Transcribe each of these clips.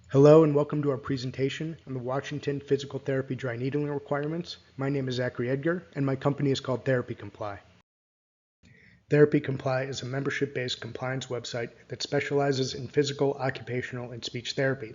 Hello and welcome to our presentation on the Washington Physical Therapy Dry Needling Requirements. My name is Zachary Edgar and my company is called Therapy Comply. Therapy Comply is a membership-based compliance website that specializes in physical, occupational, and speech therapy.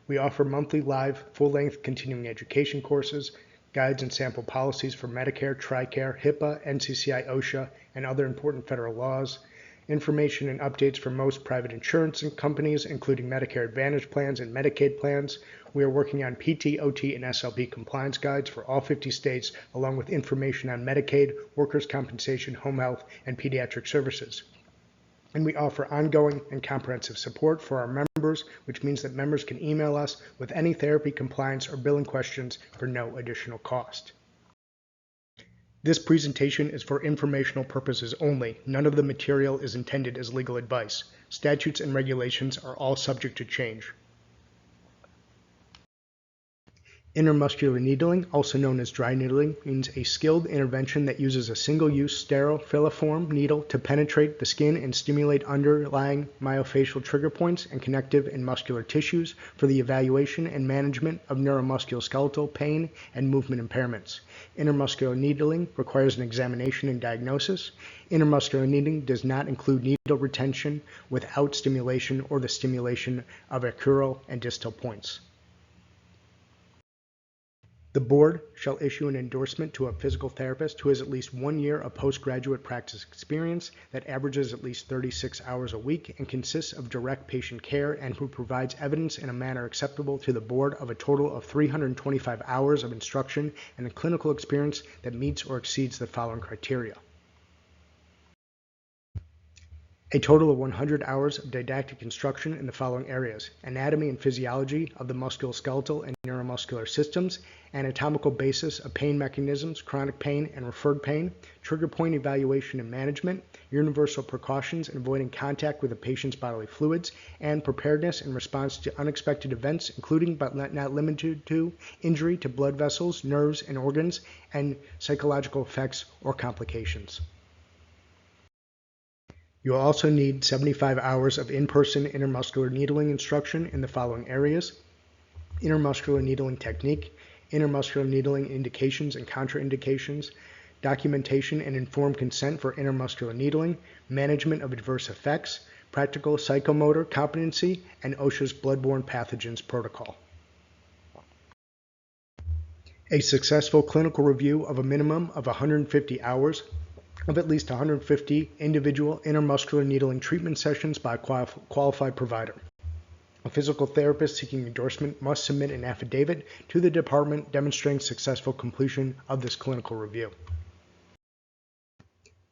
We offer monthly live, full-length continuing education courses, guides and sample policies for Medicare, TRICARE, HIPAA, NCCI, OSHA, and other important federal laws, information and updates for most private insurance companies, including Medicare Advantage plans and Medicaid plans. We are working on PT, OT, and SLP compliance guides for all 50 states, along with information on Medicaid, workers' compensation, home health, and pediatric services. And we offer ongoing and comprehensive support for our members, which means that members can email us with any therapy, compliance, or billing questions for no additional cost. This presentation is for informational purposes only. None of the material is intended as legal advice. Statutes and regulations are all subject to change. Intermuscular needling, also known as dry needling, means a skilled intervention that uses a single-use sterile filiform needle to penetrate the skin and stimulate underlying myofascial trigger points and connective and muscular tissues for the evaluation and management of neuromusculoskeletal pain and movement impairments. Intermuscular needling requires an examination and diagnosis. Intermuscular needling does not include needle retention without stimulation or the stimulation of acral and distal points. The board shall issue an endorsement to a physical therapist who has at least 1 year of postgraduate practice experience that averages at least 36 hours a week and consists of direct patient care and who provides evidence in a manner acceptable to the board of a total of 325 hours of instruction and a clinical experience that meets or exceeds the following criteria. A total of 100 hours of didactic instruction in the following areas: anatomy and physiology of the musculoskeletal and neuromuscular systems, anatomical basis of pain mechanisms, chronic pain and referred pain, trigger point evaluation and management, universal precautions in avoiding contact with a patient's bodily fluids, and preparedness in response to unexpected events, including but not limited to injury to blood vessels, nerves, and organs, and psychological effects or complications. You will also need 75 hours of in-person intermuscular needling instruction in the following areas: intermuscular needling technique, intermuscular needling indications and contraindications, documentation and informed consent for intermuscular needling, management of adverse effects, practical psychomotor competency, and OSHA's bloodborne pathogens protocol. A successful clinical review of a minimum of 150 hours of at least 150 individual intermuscular needling treatment sessions by a qualified provider. A physical therapist seeking endorsement must submit an affidavit to the department demonstrating successful completion of this clinical review.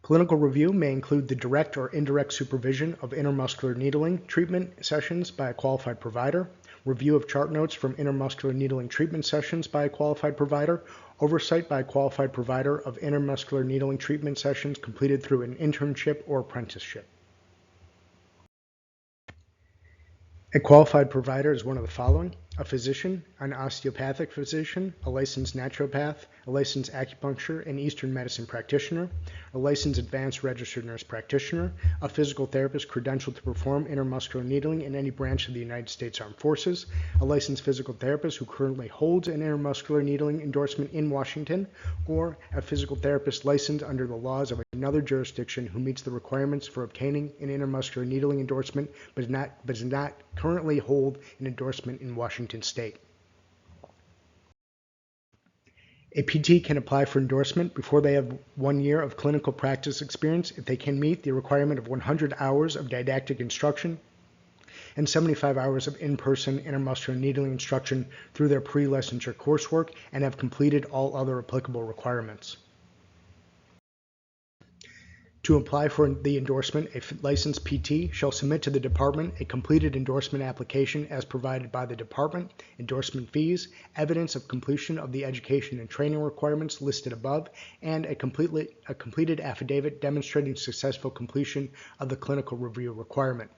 Clinical review may include the direct or indirect supervision of intermuscular needling treatment sessions by a qualified provider, review of chart notes from intermuscular needling treatment sessions by a qualified provider, oversight by a qualified provider of intermuscular needling treatment sessions completed through an internship or apprenticeship. A qualified provider is one of the following: a physician, an osteopathic physician, a licensed naturopath, a licensed acupuncture and Eastern medicine practitioner, a licensed advanced registered nurse practitioner, a physical therapist credentialed to perform intermuscular needling in any branch of the United States Armed Forces, a licensed physical therapist who currently holds an intermuscular needling endorsement in Washington, or a physical therapist licensed under the laws of another jurisdiction who meets the requirements for obtaining an intermuscular needling endorsement but does not currently hold an endorsement in Washington State. A PT can apply for endorsement before they have 1 year of clinical practice experience if they can meet the requirement of 100 hours of didactic instruction and 75 hours of in-person intermuscular needling instruction through their pre-licensure coursework and have completed all other applicable requirements. To apply for the endorsement, a licensed PT shall submit to the department a completed endorsement application as provided by the department, endorsement fees, evidence of completion of the education and training requirements listed above, and a completed affidavit demonstrating successful completion of the clinical review requirement.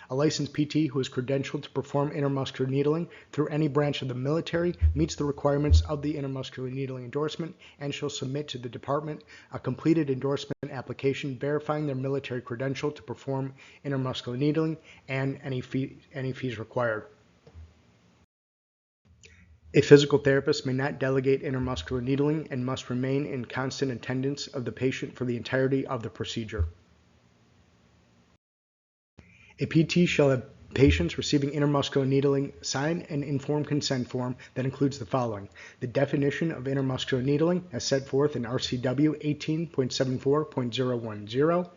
A licensed PT who is credentialed to perform intermuscular needling through any branch of the military meets the requirements of the intermuscular needling endorsement and shall submit to the department a completed endorsement application verifying their military credential to perform intermuscular needling and any fees required. A physical therapist may not delegate intramuscular needling and must remain in constant attendance of the patient for the entirety of the procedure. A PT shall have patients receiving intramuscular needling sign an informed consent form that includes the following: the definition of intramuscular needling as set forth in RCW 18.74.010,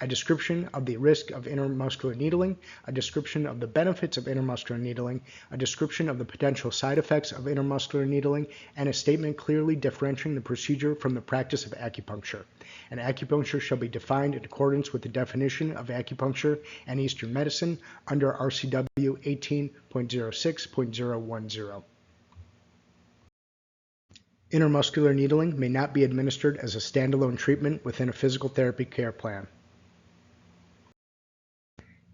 a description of the risk of intramuscular needling, a description of the benefits of intramuscular needling, a description of the potential side effects of intramuscular needling, and a statement clearly differentiating the procedure from the practice of acupuncture. And acupuncture shall be defined in accordance with the definition of acupuncture and Eastern medicine under RCW 18.06.010. Intramuscular needling may not be administered as a standalone treatment within a physical therapy care plan.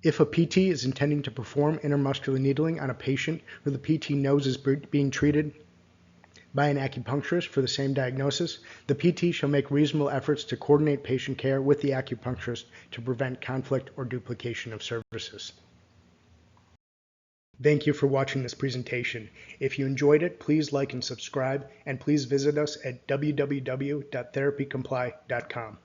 If a PT is intending to perform intramuscular needling on a patient who the PT knows is being treated by an acupuncturist for the same diagnosis, the PT shall make reasonable efforts to coordinate patient care with the acupuncturist to prevent conflict or duplication of services. Thank you for watching this presentation. If you enjoyed it, please like and subscribe, and please visit us at www.therapycomply.com.